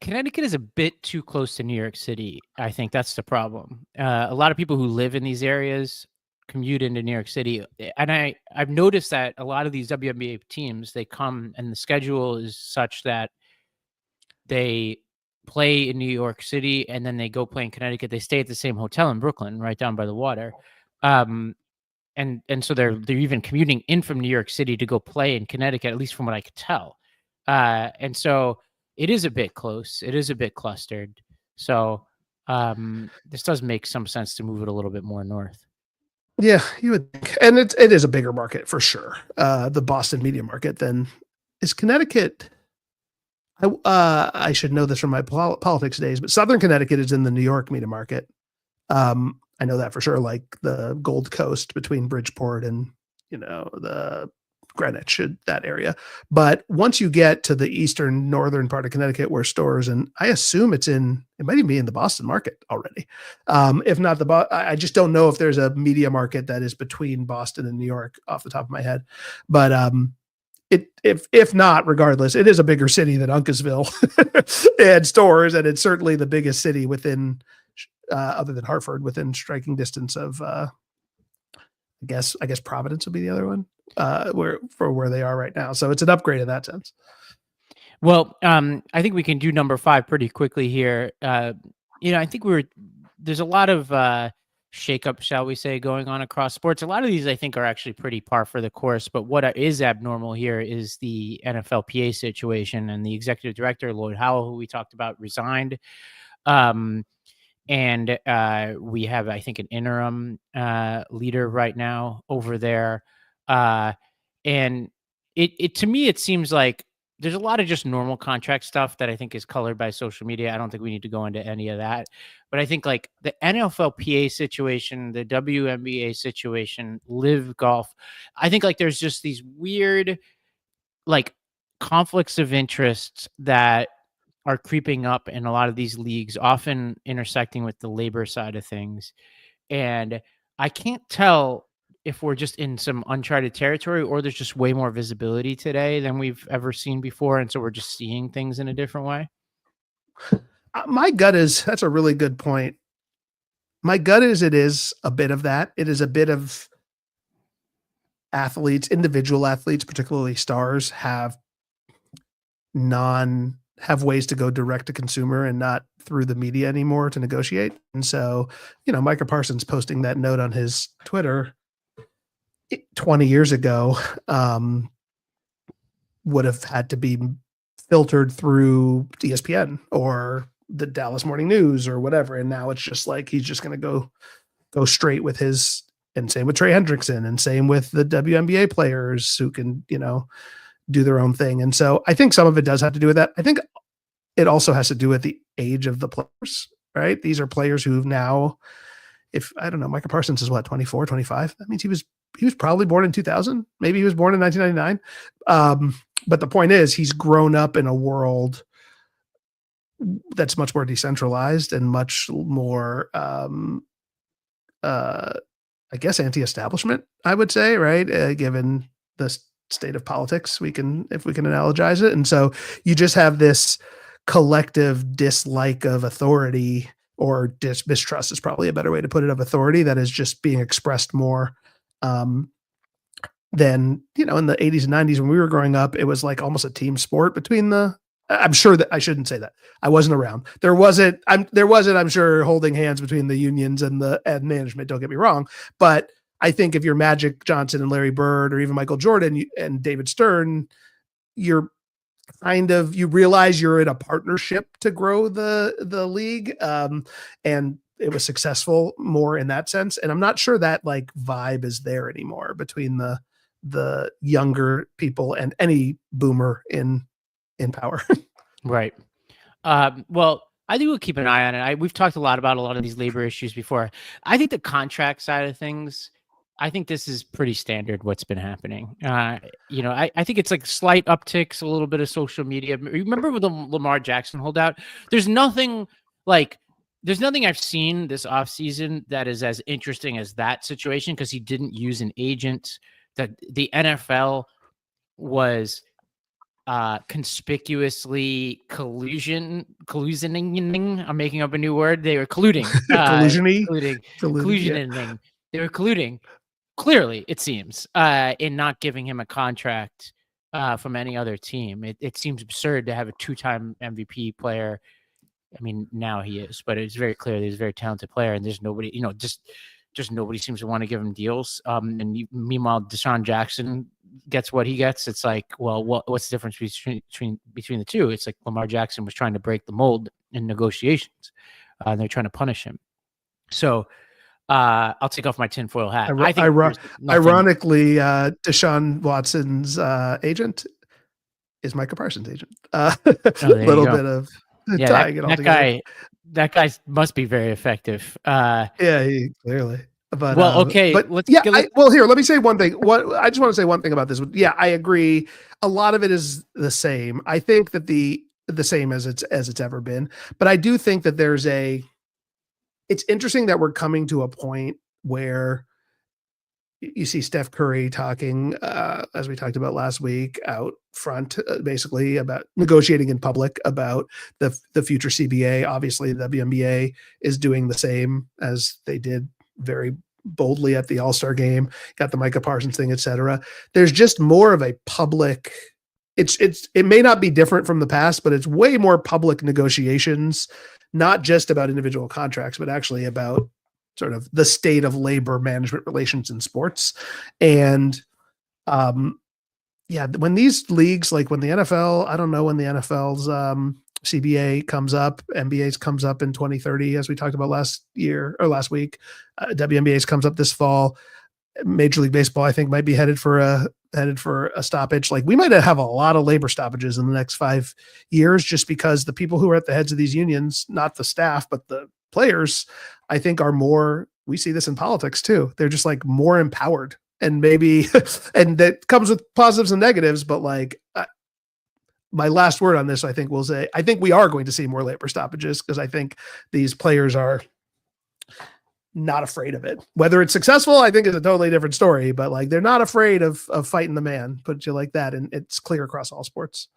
Connecticut is a bit too close to New York City. I think that's the problem. A lot of people who live in these areas commute into New York City. And I've noticed that a lot of these WNBA teams, they come and the schedule is such that they play in New York City and then they go play in Connecticut. They stay at the same hotel in Brooklyn, right down by the water. And so they're even commuting in from New York City to go play in Connecticut, at least from what I could tell. And so it is a bit close. It is a bit clustered. So this does make some sense to move it a little bit more north. Yeah, you would think. And it is a bigger market for sure. The Boston media market than is Connecticut. I should know this from my politics days, but Southern Connecticut is in the New York media market. I know that for sure, like the Gold Coast between Bridgeport and the Greenwich, that area. But once you get to the eastern northern part of Connecticut where Storrs, and I assume it might even be in the Boston market already. If not I just don't know if there's a media market that is between Boston and New York off the top of my head. But if not, regardless, it is a bigger city than Uncasville and Storrs, and it's certainly the biggest city within, other than Hartford, within striking distance of I guess Providence would be the other one, where they are right now. So it's an upgrade in that sense. Well, I think we can do number 5 pretty quickly here. I think there's a lot of shakeup, shall we say, going on across sports. A lot of these I think are actually pretty par for the course, but what is abnormal here is the NFLPA situation, and the executive director, Lloyd Howell, who we talked about, resigned. And we have, I think, an interim leader right now over there. And it to me, it seems like there's a lot of just normal contract stuff that I think is colored by social media. I don't think we need to go into any of that. But I think like the NFLPA situation, the WNBA situation, Live Golf, I think like there's just these weird like conflicts of interest that are creeping up in a lot of these leagues, often intersecting with the labor side of things. And I can't tell if we're just in some uncharted territory or there's just way more visibility today than we've ever seen before. And so we're just seeing things in a different way. My gut is that's a really good point. My gut is it is a bit of that. It is a bit of athletes, individual athletes, particularly stars, have ways to go direct to consumer and not through the media anymore to negotiate. And so, Micah Parsons posting that note on his Twitter 20 years ago would have had to be filtered through ESPN or the Dallas Morning News or whatever. And now it's just like, he's just going to go straight with his, and same with Trey Hendrickson and same with the WNBA players who can, do their own thing. And so I think some of it does have to do with that. I think it also has to do with the age of the players, right? These are players who've now, Micah Parsons is what, 24, 25? That means he was probably born in 2000. Maybe he was born in 1999. But the point is he's grown up in a world that's much more decentralized and much more, I guess, anti-establishment, I would say, right? Given the state of politics, if we can analogize it. And so you just have this collective dislike of authority, or mistrust is probably a better way to put it, of authority that is just being expressed more than, in the 80s and 90s when we were growing up. It was like almost a team sport between I'm sure that I shouldn't say that. I wasn't around. There wasn't, I'm sure, holding hands between the unions and management. Don't get me wrong. But I think if you're Magic Johnson and Larry Bird, or even Michael Jordan and David Stern, you realize you're in a partnership to grow the league. And it was successful more in that sense. And I'm not sure that like vibe is there anymore between the younger people and any boomer in power. Right. Well, I think we'll keep an eye on it. We've talked a lot of these labor issues before. I think the contract side of things, I think this is pretty standard what's been happening. I think it's like slight upticks, a little bit of social media. Remember with the Lamar Jackson holdout? There's nothing I've seen this offseason that is as interesting as that situation, because he didn't use an agent. That the NFL was conspicuously collusioning. I'm making up a new word. They were colluding. Collusioning. Yeah. They were colluding. Clearly, it seems, in not giving him a contract from any other team. It seems absurd to have a two-time MVP player. I mean, now he is, but it's very clear that he's a very talented player, and there's nobody, just nobody seems to want to give him deals. Meanwhile, Deshaun Jackson gets what he gets. It's like, well, what's the difference between the two? It's like Lamar Jackson was trying to break the mold in negotiations, and they're trying to punish him. So I'll take off my tinfoil hat. I think ironically, Deshaun Watson's agent is Micah Parsons' agent. Little bit of tying it all together. That guy must be very effective. He clearly. But okay. But here, let me say one thing. I just want to say one thing about this. Yeah, I agree. A lot of it is the same. I think that the same as it's ever been. But I do think that it's interesting that we're coming to a point where you see Steph Curry talking, as we talked about last week, out front, basically about negotiating in public about the future CBA. Obviously, the WNBA is doing the same, as they did very boldly at the All-Star game, got the Micah Parsons thing, et cetera. There's just more of a public, it may not be different from the past, but it's way more public negotiations, not just about individual contracts, but actually about sort of the state of labor management relations in sports. And when these leagues, like when the NFL, I don't know when the NFL's CBA comes up, NBA's comes up in 2030, as we talked about last week, WNBA's comes up this fall. Major League Baseball, I think, might be headed for a stoppage. Like, we might have a lot of labor stoppages in the next 5 years, just because the people who are at the heads of these unions, not the staff, but the players, I think are more, we see this in politics too. They're just like more empowered, and maybe, and that comes with positives and negatives, but like, my last word on this, I think I think we are going to see more labor stoppages, because I think these players not afraid of it. Whether it's successful, I think is a totally different story, but like they're not afraid of fighting the man, put you like that. And it's clear across all sports.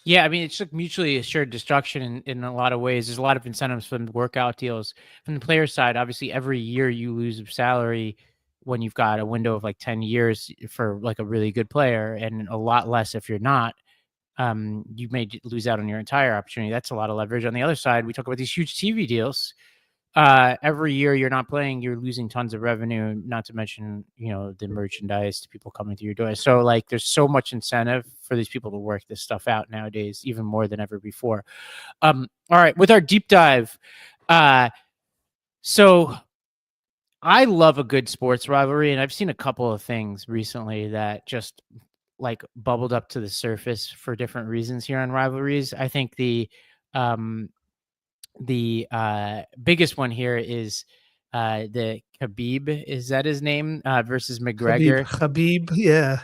Yeah, I mean, it's like mutually assured destruction in a lot of ways. There's a lot of incentives from the workout deals. From the player side, obviously, every year you lose salary when you've got a window of like 10 years for like a really good player, and a lot less if you're not. You may lose out on your entire opportunity. That's a lot of leverage. On the other side, we talk about these huge TV deals. Every year you're not playing, you're losing tons of revenue, not to mention, the merchandise to people coming through your door. So like there's so much incentive for these people to work this stuff out nowadays, even more than ever before. All right, with our deep dive. So I love a good sports rivalry, and I've seen a couple of things recently that just like bubbled up to the surface for different reasons here on rivalries. I think the biggest one here is the Khabib, is that his name, versus McGregor. Khabib, yeah.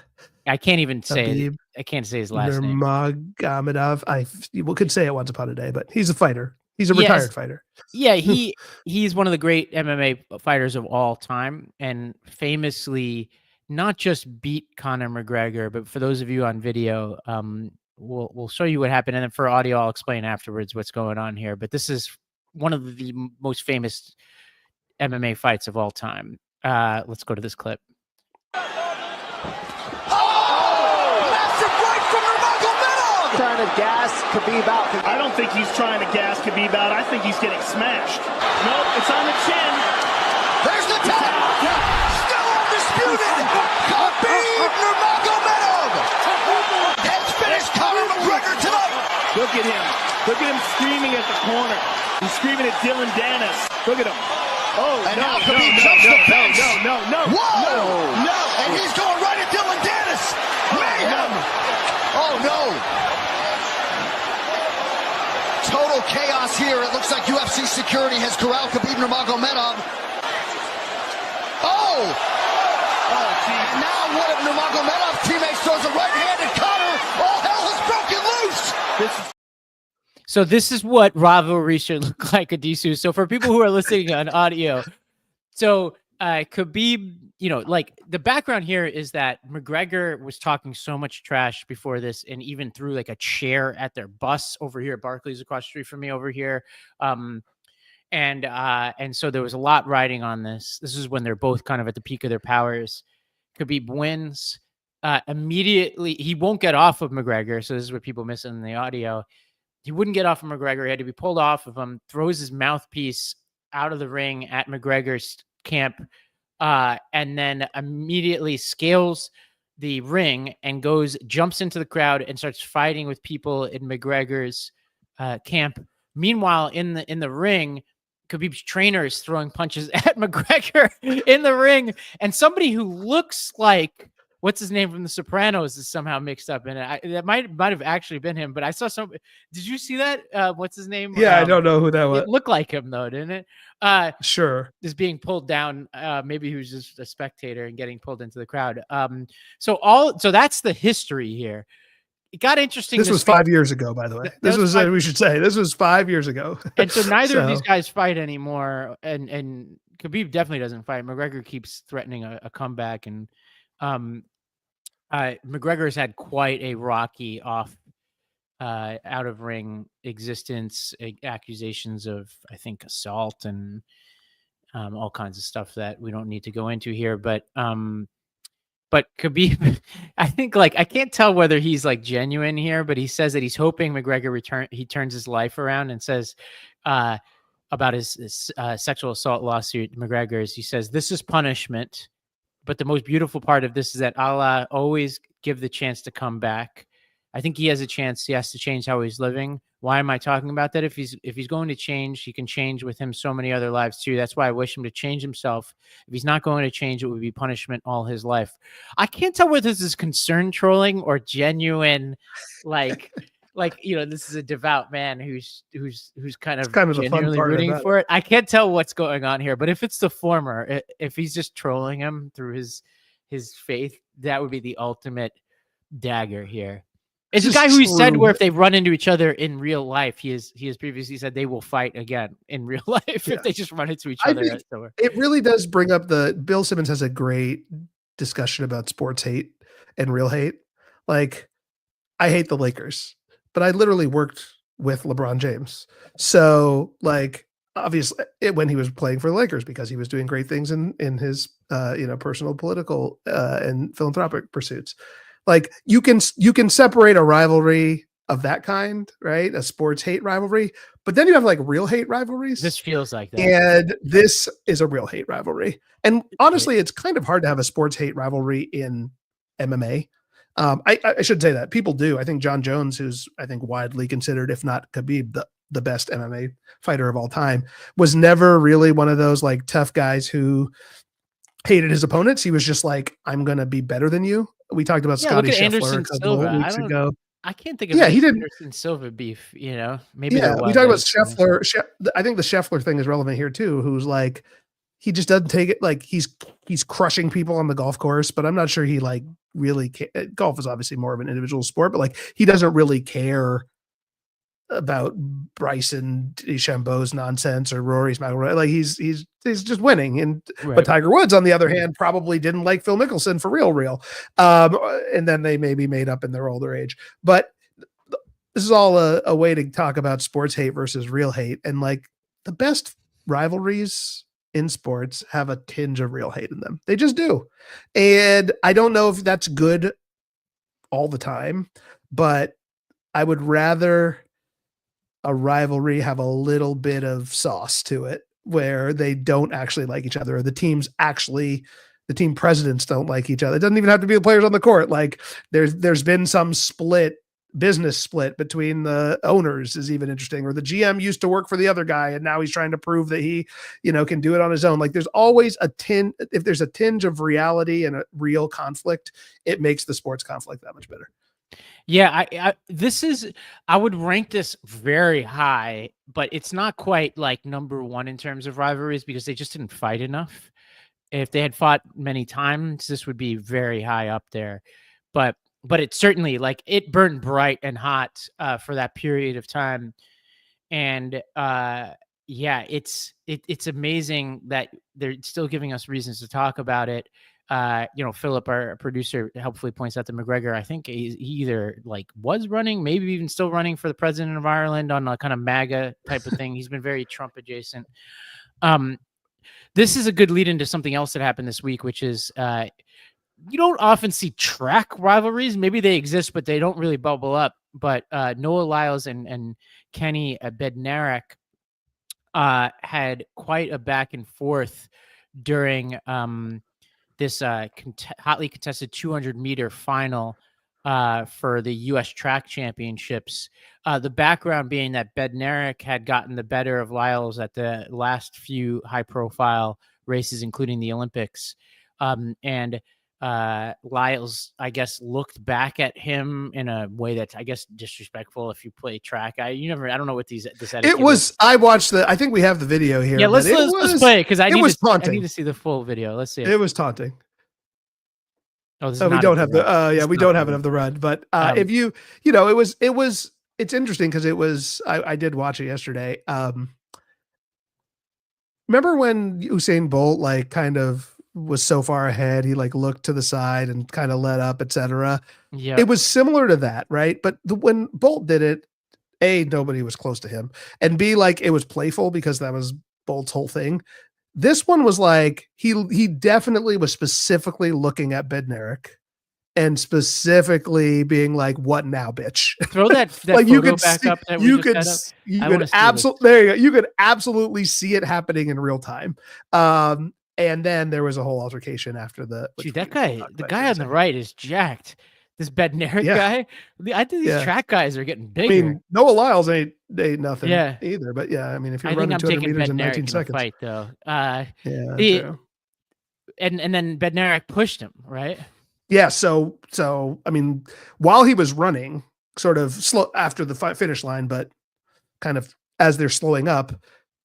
I can't even say Khabib I can't say his last name. Nurmagomedov. We could say it once upon a day, but he's a fighter. He's a retired fighter. Yeah, he's one of the great MMA fighters of all time, and famously not just beat Conor McGregor, but for those of you on video, we'll show you what happened, and then for audio, I'll explain afterwards what's going on here. But this is one of the most famous MMA fights of all time. Let's go to this clip. Trying to gas Khabib out. I don't think he's trying to gas Khabib out. I think he's getting smashed. Nope, it's on the chin. There's the tap. Still undisputed. Khabib Nurmagomedov has finished Conor McGregor tonight. Look at him. Look at him screaming at the corner. He's screaming at Dylan Dennis. Look at him. Oh, and now Khabib jumps the fence. No. Whoa. No. And he's going right at Dylan Dennis. Mayhem. Oh, no. Total chaos here. It looks like UFC security has corralled Khabib Nurmagomedov. Oh! And now one of Nurmagomedov's teammates throws a right hand at Conor. All hell has broken loose. So this is what rivalry should look like, Adisu. So for people who are listening on audio, so Khabib, like the background here is that McGregor was talking so much trash before this, and even threw like a chair at their bus over here at Barclays across the street from me over here. And so there was a lot riding on this. This is when they're both kind of at the peak of their powers. Khabib wins immediately. He won't get off of McGregor. So this is what people miss in the audio. He wouldn't get off of McGregor. He had to be pulled off of him, throws his mouthpiece out of the ring at McGregor's camp, and then immediately scales the ring and jumps into the crowd and starts fighting with people in McGregor's camp. Meanwhile, in the ring, Khabib's trainer is throwing punches at McGregor in the ring, and somebody who looks like what's his name from The Sopranos is somehow mixed up in it. That might have actually been him, but I saw some. Did you see that? What's his name? Yeah, I don't know who that was. It looked like him though, didn't it? Sure. Is being pulled down. Maybe he was just a spectator and getting pulled into the crowd. So that's the history here. It got interesting. This was 5 years ago, by the way. This was we should say this was 5 years ago. And so neither of these guys fight anymore. And Khabib definitely doesn't fight. McGregor keeps threatening a comeback, and McGregor's had quite a rocky out of ring existence, accusations of, I think, assault and all kinds of stuff that we don't need to go into here. But Khabib, I think, like, I can't tell whether he's like genuine here, but he says that he's hoping McGregor he turns his life around, and says about his sexual assault lawsuit, McGregor's, he says, "This is punishment. But the most beautiful part of this is that Allah always give the chance to come back. I think he has a chance. He has to change how he's living. Why am I talking about that? If he's going to change, he can change with him so many other lives too. That's why I wish him to change himself. If he's not going to change, it would be punishment all his life." I can't tell whether this is concern trolling or genuine, like this is a devout man who's kind of genuinely rooting for it. I can't tell what's going on here, but if it's the former, if he's just trolling him through his faith, that would be the ultimate dagger here. It's a guy who he said where if they run into each other in real life, he has previously said they will fight again in real life if they just run into each other. It really does bring up Bill Simmons has a great discussion about sports hate and real hate. Like, I hate the Lakers, but I literally worked with LeBron James. So, like, obviously when he was playing for the Lakers, because he was doing great things in his personal, political and philanthropic pursuits. Like, you can separate a rivalry of that kind, right? A sports hate rivalry, but then you have like real hate rivalries. This feels like that. And this is a real hate rivalry. And honestly, it's kind of hard to have a sports hate rivalry in MMA. I should say that people do. I think John Jones, who's I think widely considered, if not Khabib, the best MMA fighter of all time, was never really one of those like tough guys who hated his opponents. He was just like, I'm going to be better than you. We talked about Scotty Scheffler a couple of weeks ago. I can't think of he didn't Anderson Silva beef, maybe. Yeah, we talked about Scheffler. I think the Scheffler thing is relevant here too, who's like, he just doesn't take it. Like, he's crushing people on the golf course, but I'm not sure he like really golf is obviously more of an individual sport, but like, he doesn't really care about Bryson DeChambeau's nonsense or Rory's McIlroy. Like, he's just winning. And but Tiger Woods, on the other hand, probably didn't like Phil Mickelson for real. And then they maybe made up in their older age. But this is all a way to talk about sports hate versus real hate. And like, the best rivalries in sports have a tinge of real hate in them. They just do. And I don't know if that's good all the time, but I would rather a rivalry have a little bit of sauce to it where they don't actually like each other, or the team presidents don't like each other. It doesn't even have to be the players on the court. Like, there's been some business split between the owners is even interesting, or the GM used to work for the other guy and now he's trying to prove that he, can do it on his own. Like, there's always if there's a tinge of reality and a real conflict, it makes the sports conflict that much better. Yeah, I would rank this very high, but it's not quite like number one in terms of rivalries because they just didn't fight enough. If they had fought many times, this would be very high up there. But it's certainly like it burned bright and hot for that period of time. And it's amazing that they're still giving us reasons to talk about it. Philip, our producer, helpfully points out that McGregor, I think he either like was running, maybe even still running for the president of Ireland on a kind of MAGA type of thing. He's been very Trump adjacent. This is a good lead into something else that happened this week, which is you don't often see track rivalries. Maybe they exist, but they don't really bubble up. But Noah Lyles and Kenny Bednarik had quite a back and forth during this hotly contested 200-meter final for the U.S. track championships. The background being that Bednarik had gotten the better of Lyles at the last few high-profile races, including the Olympics. And Lyles, I guess, looked back at him in a way that's, I guess, disrespectful. If you play track, I don't know what this it was. I watched I think we have the video here. Yeah, let's play it because I need to see the full video. Let's see it. It was taunting. Oh, we don't have we don't have it of the run. But if it's interesting because it was. I did watch it yesterday. Remember when Usain Bolt like kind of was so far ahead, he like looked to the side and kind of let up, etc. Yeah, it was similar to that, right? But when Bolt did it, A, nobody was close to him, and B, like it was playful because that was Bolt's whole thing. This one was like he definitely was specifically looking at Bednarik and specifically being like, "What now, bitch?" Throw that like you could back see, up. That you could absolutely there you go. You could absolutely see it happening in real time. And then there was a whole altercation after the guy on the right is jacked. This Bednarik guy. I think these track guys are getting bigger. I mean, Noah Lyles ain't nothing either. But yeah, I mean, if you're running 200 meters in 19 seconds, fight though. True. And then Bednarik pushed him, right? Yeah. So I mean, while he was running, sort of slow after the finish line, but kind of as they're slowing up,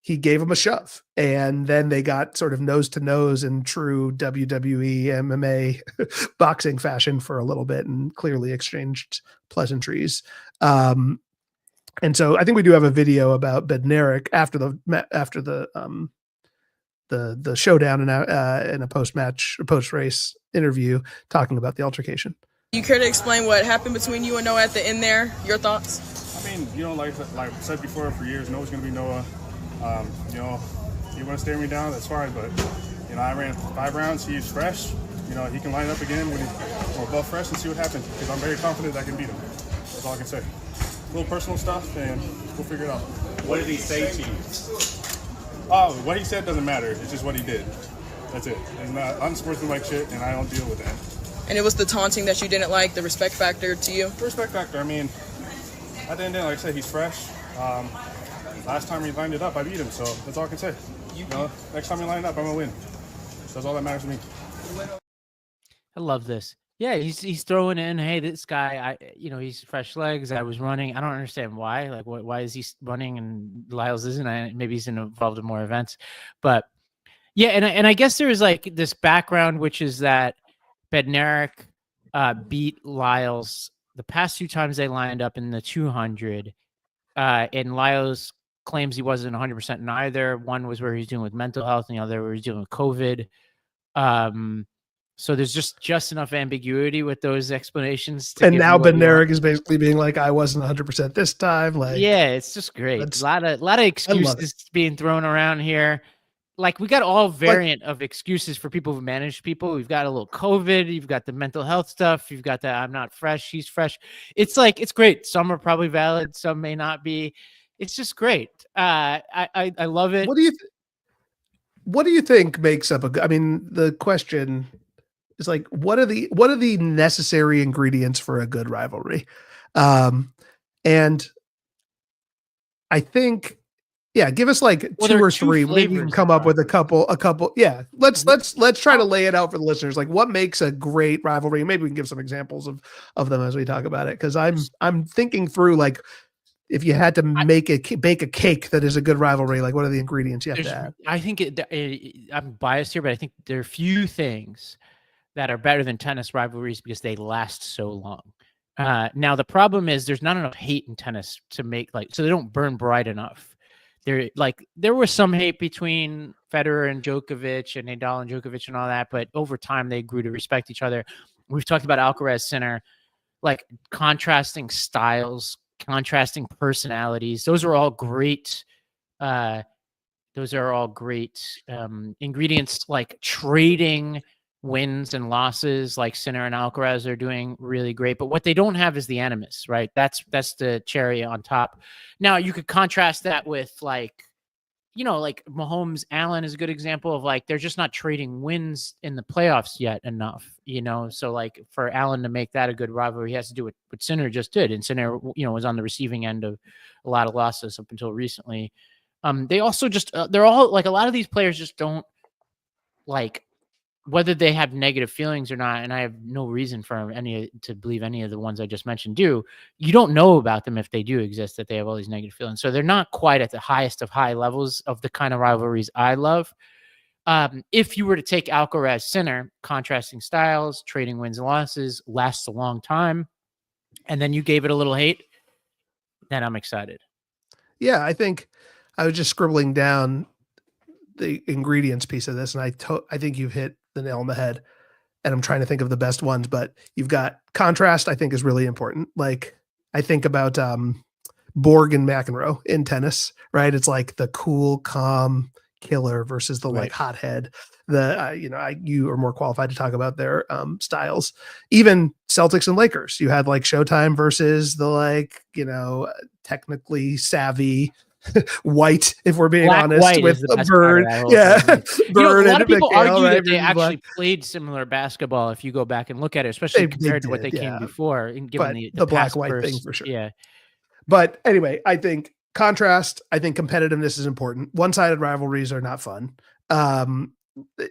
he gave him a shove, and then they got sort of nose to nose in true WWE MMA boxing fashion for a little bit, and clearly exchanged pleasantries. And so I think we do have a video about Bednarik after the showdown in a post race interview, talking about the altercation. You care to explain what happened between you and Noah at the end there? Your thoughts? I mean, like I said before, for years, Noah's going to be Noah. You want to stare me down, that's fine, but, I ran 5 rounds, he's fresh. He can line up again when we're both fresh and see what happens, because I'm very confident I can beat him. That's all I can say. A little personal stuff, and we'll figure it out. What did he say to you? Oh, what he said doesn't matter. It's just what he did. That's it. It's not unsportsmanlike shit, and I don't deal with that. And it was the taunting that you didn't like, the respect factor to you? The respect factor, I mean, at the end of the day, like I said, he's fresh. Last time he lined it up, I beat him, so that's all I can say. Next time he lined up, I'm going to win. That's all that matters to me. I love this. Yeah, he's throwing in, hey, this guy, he's fresh legs. I was running. I don't understand why. Like, why is he running and Lyles isn't? Maybe he's involved in more events. But, yeah, and I guess there's, like, this background, which is that Bednarik beat Lyles the past 2 times they lined up in the 200, and Lyles claims he wasn't 100% in either. One was where he's dealing with mental health, and the other where he's dealing with COVID. So there's just enough ambiguity with those explanations. And now Bednarik is basically being like, I wasn't 100% this time. Like, yeah, it's just great. A lot of excuses being thrown around here. Like, we got all variant of excuses for people who manage people. We've got a little COVID. You've got the mental health stuff. You've got the I'm not fresh. He's fresh. It's like, it's great. Some are probably valid. Some may not be. It's just great. I love it. What do you think makes up I mean, the question is like, what are the necessary ingredients for a good rivalry? And I think, yeah, give us like 2 or 3. Maybe you can come up with a couple. Yeah. Let's try to lay it out for the listeners. Like, what makes a great rivalry? Maybe we can give some examples of them as we talk about it. Cause I'm thinking through, like, if you had to bake a cake that is a good rivalry, like, what are the ingredients you have to add? I think I'm biased here, but I think there are few things that are better than tennis rivalries because they last so long. Now the problem is there's not enough hate in tennis to make, like, so they don't burn bright enough. There was some hate between Federer and Djokovic and Nadal and Djokovic and all that, but over time they grew to respect each other. We've talked about Alcaraz Sinner, like, contrasting styles, contrasting personalities. Those are all great. Ingredients, like trading wins and losses, like Sinner and Alcaraz are doing really great. But what they don't have is the animus, right? That's the cherry on top. Now you could contrast that with, like, like Mahomes, Allen is a good example of, like, they're just not trading wins in the playoffs yet enough, So, like, for Allen to make that a good rivalry, he has to do what Sinner just did. And Sinner, was on the receiving end of a lot of losses up until recently. They also just, they're all, like, a lot of these players just don't, like, whether they have negative feelings or not, and I have no reason for to believe any of the ones I just mentioned do, you don't know about them if they do exist, that they have all these negative feelings. So they're not quite at the highest of high levels of the kind of rivalries I love. If you were to take Alcaraz Sinner, contrasting styles, trading wins and losses, lasts a long time, and then you gave it a little hate, then I'm excited. Yeah, I think I was just scribbling down the ingredients piece of this, and I think you've hit the nail on the head, and I'm trying to think of the best ones, but you've got contrast, I think, is really important. Like, I think about Borg and McEnroe in tennis, right? It's like the cool, calm killer versus the like hothead. You are more qualified to talk about their styles. Even Celtics and Lakers, you had like Showtime versus the, like, technically savvy White, if we're being honest, with a Bird. Yeah. Bird. A lot of people argue that they actually played similar basketball if you go back and look at it, especially compared to what they came before, and given the black-white thing for sure. Yeah. But anyway, I think contrast, I think competitiveness is important. One-sided rivalries are not fun,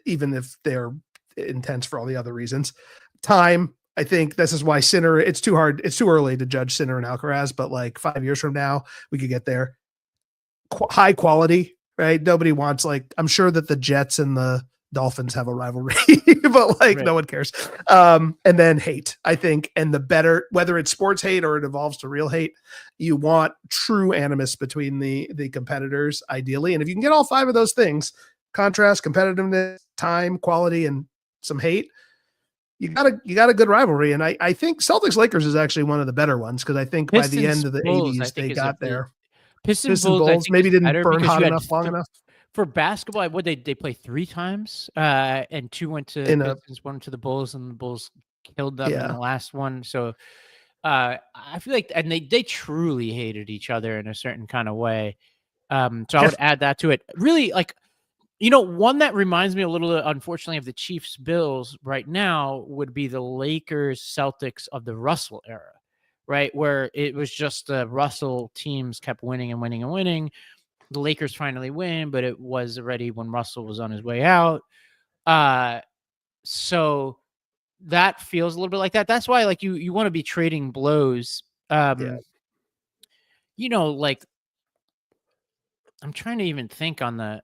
even if they're intense for all the other reasons. Time, I think this is why Sinner, it's too early to judge Sinner and Alcaraz, but like 5 years from now, we could get there. High quality, right? Nobody wants, like, I'm sure that the Jets and the Dolphins have a rivalry, but like no one cares. And then hate, I think, and the better, whether it's sports hate or it evolves to real hate, you want true animus between the competitors, ideally. And if you can get all 5 of those things, contrast, competitiveness, time, quality, and some hate, you got a good rivalry. And I think Celtics Lakers is actually one of the better ones, because I think by the end of the Bulls, 80s they got there. Pistons Bulls I think maybe is didn't better burn because hot you had enough long enough. For basketball, what they play 3 times, and 2 went to Pistons, 1 to the Bulls, and the Bulls killed them in the last one. So I feel like, and they truly hated each other in a certain kind of way. So I would add that to it. Really, like, one that reminds me a little, unfortunately, of the Chiefs Bills right now would be the Lakers Celtics of the Russell era, right? Where it was just the Russell teams kept winning and winning and winning. The Lakers finally win, but it was already when Russell was on his way out. So that feels a little bit like that. That's why, like, you want to be trading blows. Like, I'm trying to even think on the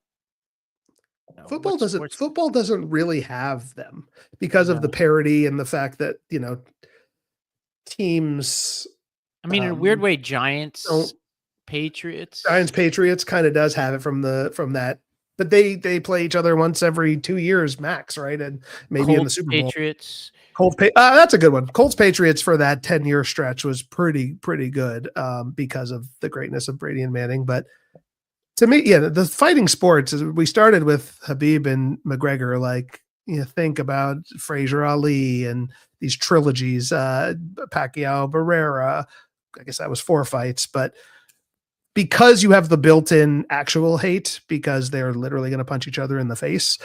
football doesn't really have them because of the parity and the fact that, teams. I mean, in a weird way, Giants Patriots kind of does have it from that, but they play each other once every 2 years max, right? And maybe Colts, in the Super Bowl. Patriots. That's a good one. Colts Patriots for that 10-year stretch was pretty good because of the greatness of Brady and Manning. But to me, the fighting sports, we started with Habib and McGregor. Like, think about Frazier Ali and these trilogies, Pacquiao, Barrera. I guess that was 4 fights, but because you have the built-in actual hate, because they're literally going to punch each other in the face.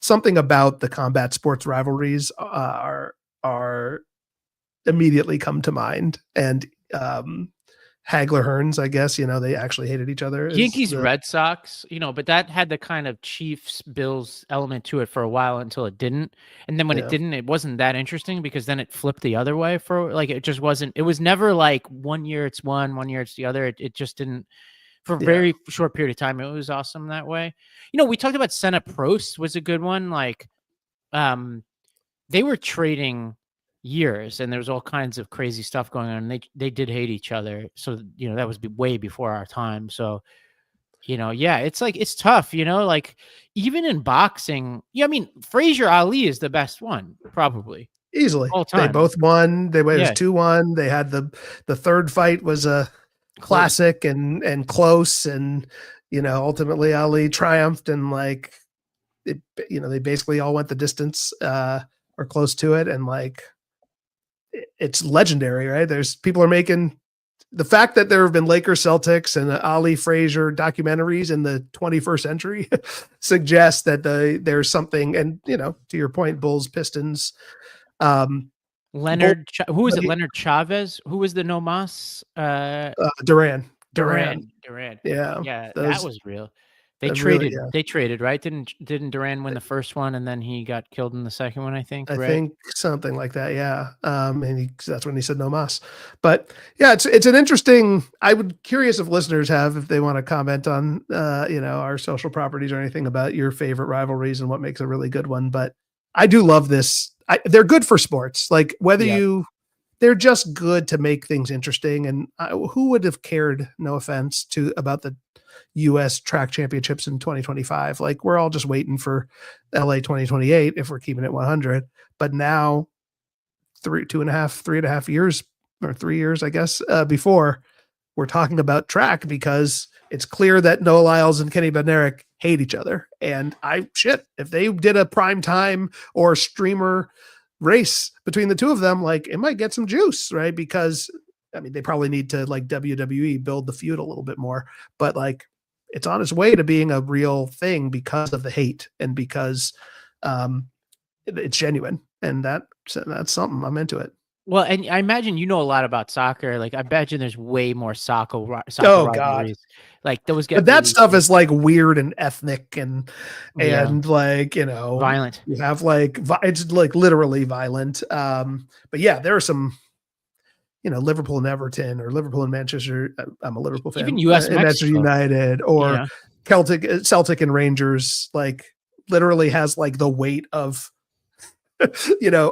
Something about the combat sports rivalries are immediately come to mind. And Hagler Hearns, I guess, they actually hated each other. Yankees, Red Sox, but that had the kind of Chiefs Bills element to it for a while until it didn't. And then when it didn't, it wasn't that interesting, because then it flipped the other way it just wasn't, it was never like 1 year it's one year it's the other. It just didn't, for a very short period of time. It was awesome that way. We talked about Senna Prost was a good one. Like, they were trading years, and there was all kinds of crazy stuff going on. And they did hate each other. So, that was way before our time. So, it's like, it's tough, like, even in boxing. I mean, Frazier Ali is the best one, probably. Easily. All time. They both won. It was 2-1. They had the third fight was a classic and close. And, ultimately Ali triumphed, and like, they basically all went the distance or close to it. And like, it's legendary, right? People are making the fact that there have been Lakers Celtics and Ali Frazier documentaries in the 21st century suggests that there's something. And, to your point, Bulls, Pistons, Leonard, who was it? Leonard Chavez, who was the No Mas? Durant. Yeah, that was real. They traded, right? Didn't Durant win the first one, and then he got killed in the second one, I think. I think something like that, yeah. And that's when he said no mas. But yeah, it's an interesting. I would curious if listeners if they want to comment on our social properties or anything about your favorite rivalries and what makes a really good one. But I do love this. They're good for sports, like they're just good to make things interesting. And who would have cared? No offense about the U.S. track championships in 2025. Like, we're all just waiting for LA 2028 if we're keeping it 100. But now, 3.5 years or 3 years, I guess, before, we're talking about track because it's clear that Noah Lyles and Kenny Bednarik hate each other. And if they did a prime time or streamer race between the two of them, like, it might get some juice, right? Because I mean, they probably need to, like, WWE build the feud a little bit more, but like, it's on its way to being a real thing because of the hate and because it's genuine. And that's something. I'm into it. Well, and I imagine a lot about soccer. Like, I imagine there's way more soccer rivalries. Like, those get. But that stuff is like weird and ethnic and like, violent. You have like it's like literally violent. But yeah, there are some. Liverpool and Everton, or Liverpool and Manchester. I'm a Liverpool fan. Even U.S. Manchester United, or Celtic and Rangers, like literally has like the weight of,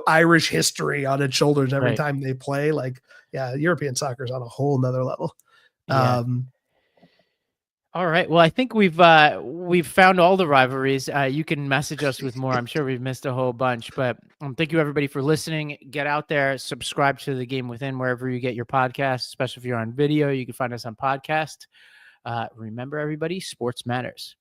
Irish history on its shoulders every Right. time they play. Like, yeah, European soccer is on a whole nother level. Yeah. All right. Well, I think we've found all the rivalries. You can message us with more. I'm sure we've missed a whole bunch, but thank you everybody for listening. Get out there, subscribe to The Game Within wherever you get your podcasts, especially if you're on video. You can find us on podcast. Remember, everybody, sports matters.